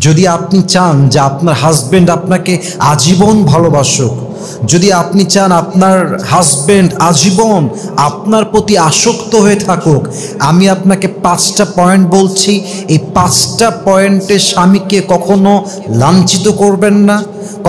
যদি আপনি চান যে আপনার হাজবেন্ড আপনাকে আজীবন ভালোবাসুক, যদি আপনি চান আপনার হাজবেন্ড আজীবন আপনার প্রতি আসক্ত হয়ে থাকুক, আমি আপনাকে 5টা পয়েন্ট বলছি। এই 5টা পয়েন্টে স্বামীকে কখনো লাঞ্ছিত করবেন না,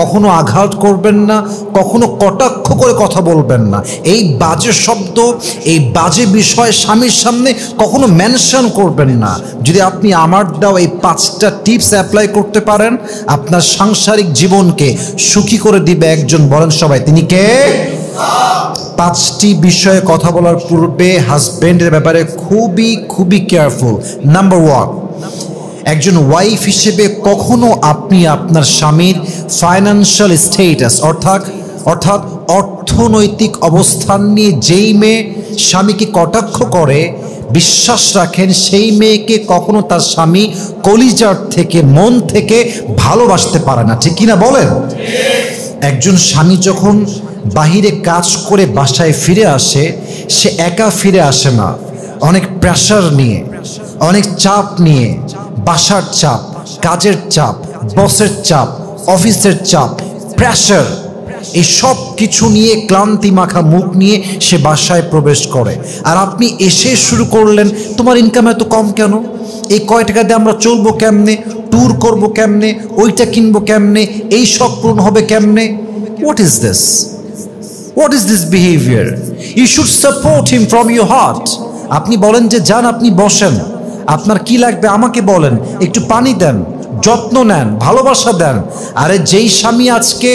কখনো আঘাত করবেন না, কখনো কটাক্ষ করে কথা বলবেন না। এই বাজে শব্দ, এই বাজে বিষয় স্বামীর সামনে কখনো মেনশন করবেন না। যদি আপনি আমার দাও এই 5টা টিপস অ্যাপ্লাই করতে পারেন, আপনার সাংসারিক জীবনকে সুখী করে দিবে একজন, বলেন সবাই তিনি কে? 5টি বিষয়ে কথা বলার পূর্বে হাজবেন্ডের ব্যাপারে খুবই কেয়ারফুল। নাম্বার 1, একজন ওয়াইফ হিসেবে কখনো আপনি আপনার স্বামীর ফাইন্যান্সিয়াল স্ট্যাটাস অর্থাৎ অর্থনৈতিক অবস্থান নিয়ে যেই মেয়ে স্বামীকে কটাক্ষ করে, বিশ্বাস রাখেন সেই মেয়েকে কখনো তার স্বামী কলিজার থেকে, মন থেকে ভালোবাসতে পারে না। ঠিক কিনা বলেন? একজন স্বামী যখন বাহিরে কাজ করে বাসায় ফিরে আসে, সে একা ফিরে আসে না, অনেক প্রেশার নিয়ে, অনেক চাপ নিয়ে, বাসার চাপ, কাজের চাপ, বসের চাপ, অফিসের চাপ, প্রেশার, এই সব কিছু নিয়ে ক্লান্তি মাখা মুখ নিয়ে সে বাসায় প্রবেশ করে। আর আপনি এসে শুরু করলেন, তোমার ইনকাম এত কম কেন, এই কয় টাকা দিয়ে আমরা চলবো কেমনে, ট্যুর করবো কেমনে, ওইটা কিনবো কেমনে, এই শখ পূরণ হবে কেমনে। What is this? What is this behaviour? You should support him from your heart. আপনি বলেন যে যান, আপনি বসেন, আপনার কি লাগবে আমাকে বলেন, একটু পানি দেন, যত্ন নেন, ভালোবাসা দেন। আরে যেই স্বামী আজকে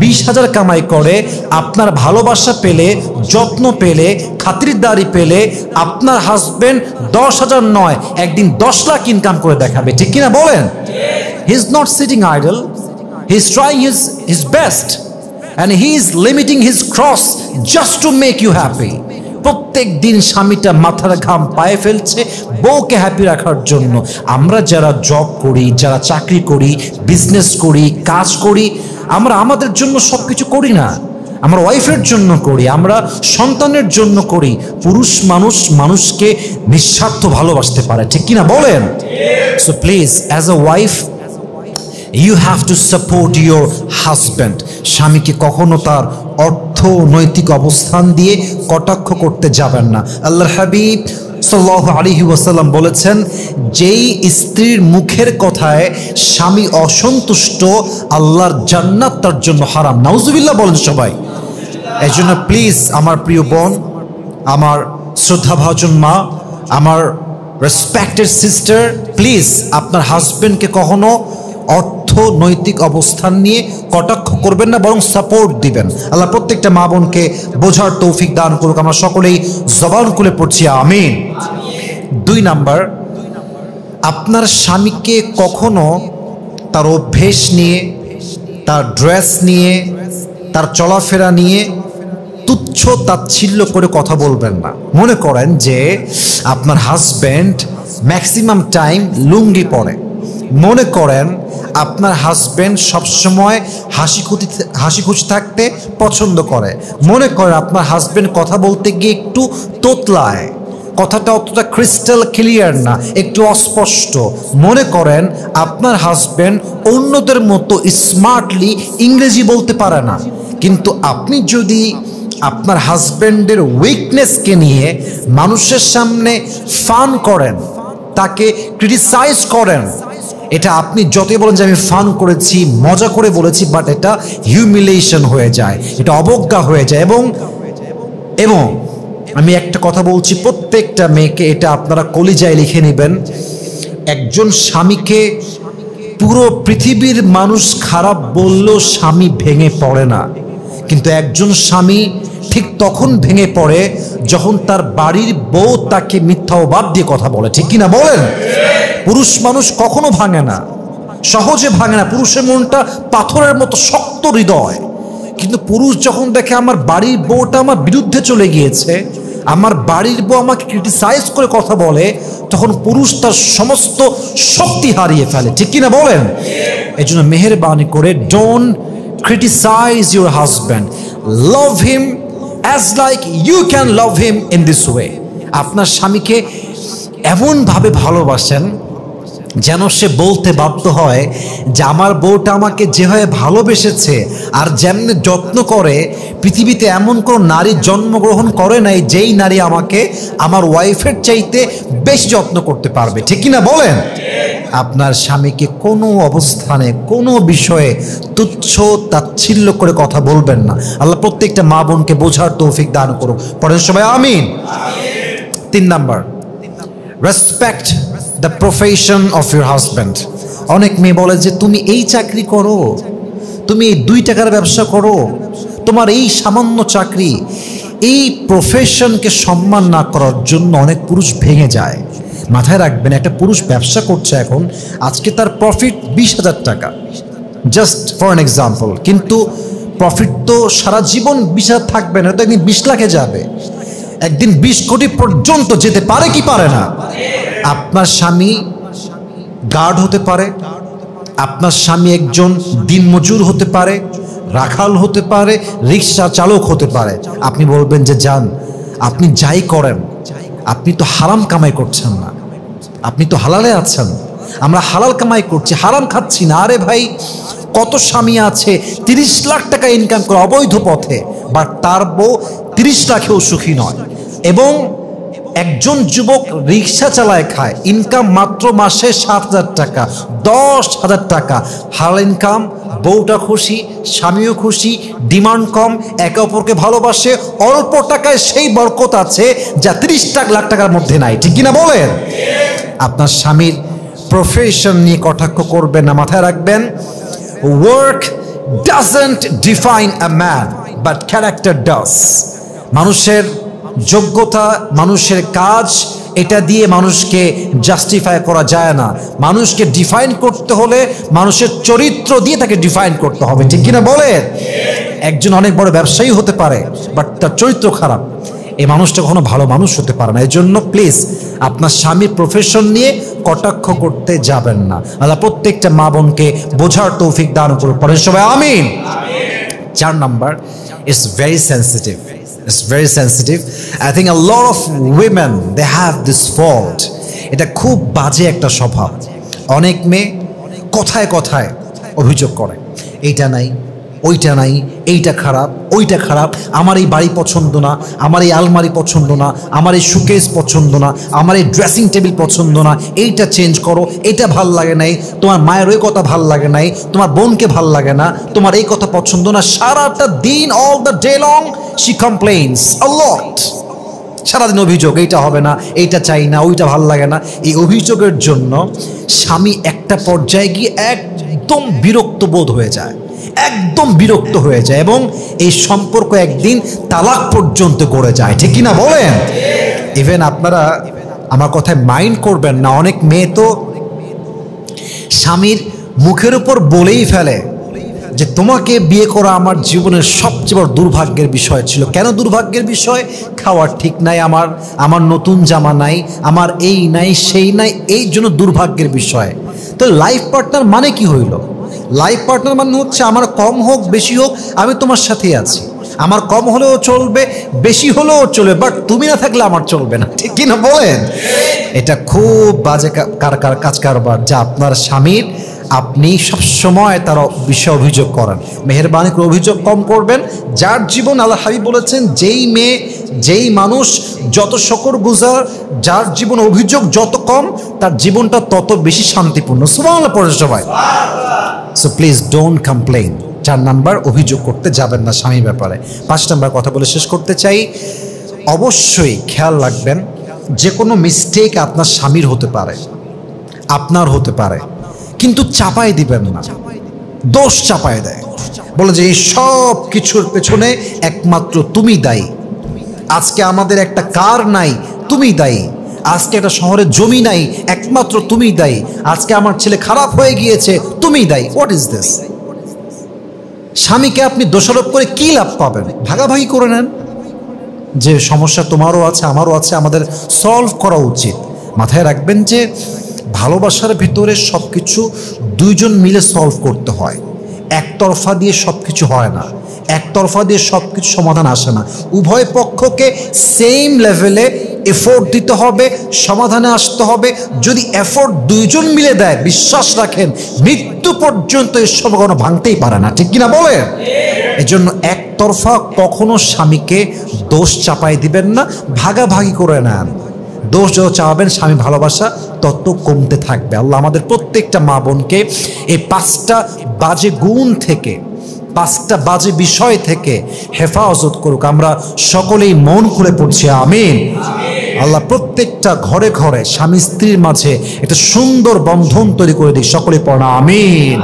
20,000 কামাই করে, আপনার ভালোবাসা পেলে, যত্ন পেলে, খাতিরদারি পেলে, আপনার হাজবেন্ড 10,000 নয়, একদিন 10 লাখ ইনকাম করে দেখাবে। ঠিক কিনা বলেন? He is not sitting idle, he is trying his best and he is limiting his cross just to make you happy. প্রত্যেক দিন স্বামীটা মাথার ঘাম পায়ে ফেলছে বউকে হ্যাপি রাখার জন্য। আমরা যারা জব করি, যারা চাকরি করি, বিজনেস করি, কাজ করি, আমরা আমাদের জন্য সব কিছু করি না, আমরা ওয়াইফের জন্য করি, আমরা সন্তানের জন্য করি। পুরুষ মানুষ মানুষকে নিঃস্বার্থ ভালোবাসতে পারে। ঠিক কিনা বলেন? So please, as a wife you have to support your husband. স্বামীকে কখনো তার অর্থনৈতিক অবস্থান দিয়ে কটাক্ষ করতে যাবেন না। আল্লাহর হাবিব সাল্লাল্লাহু আলাইহি ওয়াসাল্লাম বলেছেন, যেই স্ত্রীর মুখের কথায় স্বামী অসন্তুষ্ট, আল্লাহর জান্নাত তার জন্য হারাম। নাউজুবিল্লাহ বলেন সবাই। এই জন্য প্লিজ আমার প্রিয় বোন, আমার শ্রদ্ধাভাজন মা, আমার রেসপেক্টেড সিস্টার, প্লিজ আপনার হাজবেন্ডকে কখনো অর্থনৈতিক অবস্থান নিয়ে কটাক্ষ করবেন না, বরং সাপোর্ট দিবেন। আল্লাহ প্রত্যেকটা মা বোনকে বোঝার তৌফিক দান করুক। আমরা সকলেই জবান খুলে পড়ছি আমিন। 2 নাম্বার, আপনার স্বামীকে কখনো তার অভ্যেস নিয়ে, তার ড্রেস নিয়ে, তার চলাফেরা নিয়ে তুচ্ছ তাচ্ছিল্য করে কথা বলবেন না। মনে করেন যে আপনার হাজব্যান্ড ম্যাক্সিমাম টাইম লুঙ্গি পরে, মনে করেন আপনার হাজব্যান্ড সবসময় হাসি খুশি থাকতে পছন্দ করে, মনে করেন আপনার হাজব্যান্ড কথা বলতে গিয়ে একটু তোতলায়, কথাটা অতটা ক্রিস্টাল ক্লিয়ার না, একটু অস্পষ্ট, মনে করেন আপনার হাজব্যান্ড অন্যদের মতো স্মার্টলি ইংরেজি বলতে পারে না, কিন্তু আপনি যদি আপনার হাজব্যান্ডের উইকনেসকে নিয়ে মানুষের সামনে ফান করেন, তাকে ক্রিটিসাইজ করেন, এটা আপনি যতই বলেন যে আমি ফান করেছি, মজা করে বলেছি, বাট এটা হিউমিলিয়েশন হয়ে যায়, এটা অবজ্ঞা হয়ে যায়। এবং আমি একটা কথা বলছি প্রত্যেকটা মেয়েকে, এটা আপনারা কলিজায় লিখে নেবেন, একজন স্বামীকে পুরো পৃথিবীর মানুষ খারাপ বললেও স্বামী ভেঙে পড়ে না, কিন্তু একজন স্বামী ঠিক তখন ভেঙে পড়ে যখন তার বাড়ির বউ তাকে মিথ্যা অবাদ দিয়ে কথা বলে। ঠিক কিনা বলেন? পুরুষ মানুষ কখনো ভাঙে না, সহজে ভাঙে না, পুরুষের মনটা পাথরের মতো শক্ত হৃদয়। কিন্তু পুরুষ যখন দেখে আমার বাড়ির বউটা আমার বিরুদ্ধে চলে গিয়েছে, আমার বাড়ির বউ আমাকে ক্রিটিসাইজ করে কথা বলে, তখন পুরুষ তার সমস্ত শক্তি হারিয়ে ফেলে। ঠিক কিনা বলেন? এই জন্য মেহেরবানি করে don't criticize your husband, love him as like you can love him in this way. আপনার স্বামীকে এমন ভাবে ভালোবাসেন যেন সে বলতে বাধ্য হয় যে আমার বউটা আমাকে যেভাবে ভালোবেসেছে আর যেমনি যত্ন করে, পৃথিবীতে এমন কোনো নারী জন্মগ্রহণ করে নাই যেই নারী আমাকে আমার ওয়াইফের চাইতে বেশি যত্ন করতে পারবে। ঠিক কিনা বলেন? আপনার স্বামীকে কোনো অবস্থানে কোনো বিষয়ে তুচ্ছ তাচ্ছিল্য করে কথা বলবেন না। আল্লাহ প্রত্যেকটা মা বোনকে বোঝার তৌফিক দান করুক। পরের সবাই আমিন। 3 number, respect the profession of your husband. অনেক মেয়ে বলে যে তুমি এই চাকরি করো, তুমি এই 2 টাকার ব্যবসা করো, তোমার এই সামান্য চাকরি। এই প্রফেশনকে সম্মান না করার জন্য অনেক পুরুষ ভেঙে যায়। মাথায় রাখবেন, একটা পুরুষ ব্যবসা করছে এখন, আজকে তার প্রফিট 20,000 টাকা, জাস্ট ফর অ্যান এক্সাম্পল, কিন্তু প্রফিট তো সারা জীবন 20,000 থাকবে না, তো একদিন 20 লাখে যাবে, একদিন 20 কোটি পর্যন্ত যেতে পারে কি পারে না? আপনার স্বামী গার্ড হতে পারে, আপনার স্বামী একজন দিনমজুর হতে পারে, রাখাল হতে পারে, রিক্সা চালক হতে পারে। আপনি বলবেন যে যান, আপনি যাই করেন আপনি তো হারাম কামাই করছেন না, আপনি তো হালালে আছেন। আমরা হালাল কামাই করছি, হারাম খাচ্ছি না। আরে ভাই, কত স্বামী আছে 30 লাখ টাকা ইনকাম করে অবৈধ পথে, বাট তার বউ 30 লাখেও সুখী নয়। এবং একজন যুবক রিক্সা চালায় খায়, ইনকাম মাত্র মাসে 7,000 টাকা, 10,000 টাকা হালাল ইনকাম, বউটা খুশি, স্বামীও খুশি, ডিমান্ড কম, একে অপরকে ভালোবাসে, অল্প টাকায় সেই বরকত আছে যা 30 লাখ টাকার মধ্যে নাই। ঠিক কিনা বলেন? আপনার স্বামীর প্রফেশন নিয়ে কটাক্ষ করবেন না। মাথায় রাখবেন, work doesn't define a man but character does. মানুষের যোগ্যতা, মানুষের কাজ, এটা দিয়ে মানুষকে জাস্টিফাই করা যায় না। মানুষকে ডিফাইন করতে হলে মানুষের চরিত্র দিয়ে তাকে ডিফাইন করতে হবে। ঠিক কিনা বলেন? একজন অনেক বড় ব্যবসায়ী হতে পারে, বাট তার চরিত্র খারাপ, এই মানুষটা কখনো ভালো মানুষ হতে পারে না। এই জন্য প্লিজ আপনার স্বামীর প্রফেশন নিয়ে কটাক্ষ করতে যাবেন না। আল্লাহ প্রত্যেকটা মা বোনকে বোঝার তৌফিক দান করুন। পরে সবাই আমিন। 4 number, it's very sensitive. It's very sensitive. I think a lot of women, they have this fault. এটা খুব বাজে একটা স্বভাব। অনেক মেয়ে কথায় কথায় অভিযোগ করে, এইটা নাই, ওইটা নাই, এইটা খারাপ, ওইটা খারাপ, আমার এই বাড়ি পছন্দ না, আমার এই আলমারি পছন্দ না, আমার এই শোকেস পছন্দ না, আমার এই ড্রেসিং টেবিল পছন্দ না, এইটা চেঞ্জ করো, এইটা ভাল লাগে নাই, তোমার মায়ের ওই কথা ভাল লাগে নাই, তোমার বোনকে ভাল লাগে না, তোমার এই কথা পছন্দ না। সারাটা দিন, all the day long she complains a lot. সারাদিন অভিযোগ, এইটা হবে না, এইটা চাই না, ওইটা ভাল লাগে না। এই অভিযোগের জন্য স্বামী একটা পর্যায়ে গিয়ে একদম বিরক্ত বোধ হয়ে যায়, একদম বিরক্ত হয়ে যায়, এবং এই সম্পর্ক একদিন তালাক পর্যন্ত গড়ে যায়। ঠিক কিনা বলেন? ইভেন আপনারা আমার কথায় মাইন্ড করবেন না, অনেক মেয়ে তো স্বামীর মুখের উপর বলেই ফেলে যে তোমাকে বিয়ে করা আমার জীবনের সবচেয়ে বড় দুর্ভাগ্যের বিষয় ছিল। কেন দুর্ভাগ্যের বিষয়? খাওয়ার ঠিক নাই আমার, আমার নতুন জামা নাই, আমার এই নাই সেই নাই, এই জন্য দুর্ভাগ্যের বিষয়। তো লাইফ পার্টনার মানে কি হইল? লাইফ পার্টনার মানে হচ্ছে আমার কম হোক বেশি হোক আমি তোমার সাথেই আছি, আমার কম হলেও চলবে, বেশি হলেও চলবে, বাট তুমি না থাকলে আমার চলবে না। ঠিক কিনা বলেন? এটা খুব বাজে কাজ কারবার, যা আপনার স্বামীর আপনি সবসময় তার বিষয়ে অভিযোগ করেন। মেহেরবানি করে অভিযোগ কম করবেন। যার জীবন, আল্লাহ হাবিব বলেছেন, যেই মেয়ে, যেই মানুষ যত শুকরগুজার, যার জীবন অভিযোগ যত কম, তার জীবনটা তত বেশি শান্তিপূর্ণ। সুবহানাল্লাহ পড়ে সবাই। So please don't complain. 4 number, অভিযোগ করতে যাবেন না স্বামীর ব্যাপারে। 5 নাম্বার কথা বলে শেষ করতে চাই, অবশ্যই খেয়াল রাখবেন, যে কোনো মিস্টেক আপনার স্বামীর হতে পারে, আপনার হতে পারে, কিন্তু চাপাই দিবেন না। দোষ চাপায় দেয়, বলে যে এই সব কিছুর পেছনে একমাত্র তুমি দায়ী। আজকে আমাদের একটা কার নাই, তুমি দায়ী। আজকে একটা শহরে জমি নাই, একমাত্র তুমি দায়ী। আজকে আমার ছেলে খারাপ হয়ে গিয়েছে, তুমি দায়ী। What is this? স্বামীকে আপনি দোষারোপ করে কি লাভ পাবেন? ভাগাভাগি করে নেন, যে সমস্যা তোমারও আছে আমারও আছে, আমাদের সলভ করা উচিত। মাথায় রাখবেন যে ভালোবাসার ভিতরে সব কিছু 2 জন মিলে সলভ করতে হয়, একতরফা দিয়ে সব কিছু হয় না, একতরফা দিয়ে সব কিছু সমাধান আসে না। উভয় পক্ষকে সেম লেভেলে এফোর্ট দিতে হবে, সমাধানে আসতে হবে। যদি এফোর্ট দুইজন মিলে দেয়, বিশ্বাস রাখেন মৃত্যু পর্যন্ত এর সম্পর্ক ভাঙতেই পারে না, ঠিক কিনা বলেন? এজন্য একতরফা কখনো স্বামীকে দোষ চাপাই দিবেন না, ভাগাভাগি করে নেন। দোষ যত চাওয়াবেন স্বামী ভালোবাসা তত কমতে থাকবে। আল্লাহ আমাদের প্রত্যেকটা মা বোনকে এই 5টা বাজে গুণ থেকে, 5টা বাজে বিষয় থেকে হেফাজত করুক। আমরা সকলেই মন খুলে পড়ছি আমিন। আল্লাহ প্রত্যেকটা ঘরে ঘরে স্বামী স্ত্রীর মাঝে একটা সুন্দর বন্ধন তৈরি করে দিই, সকলে পড়া আমিন।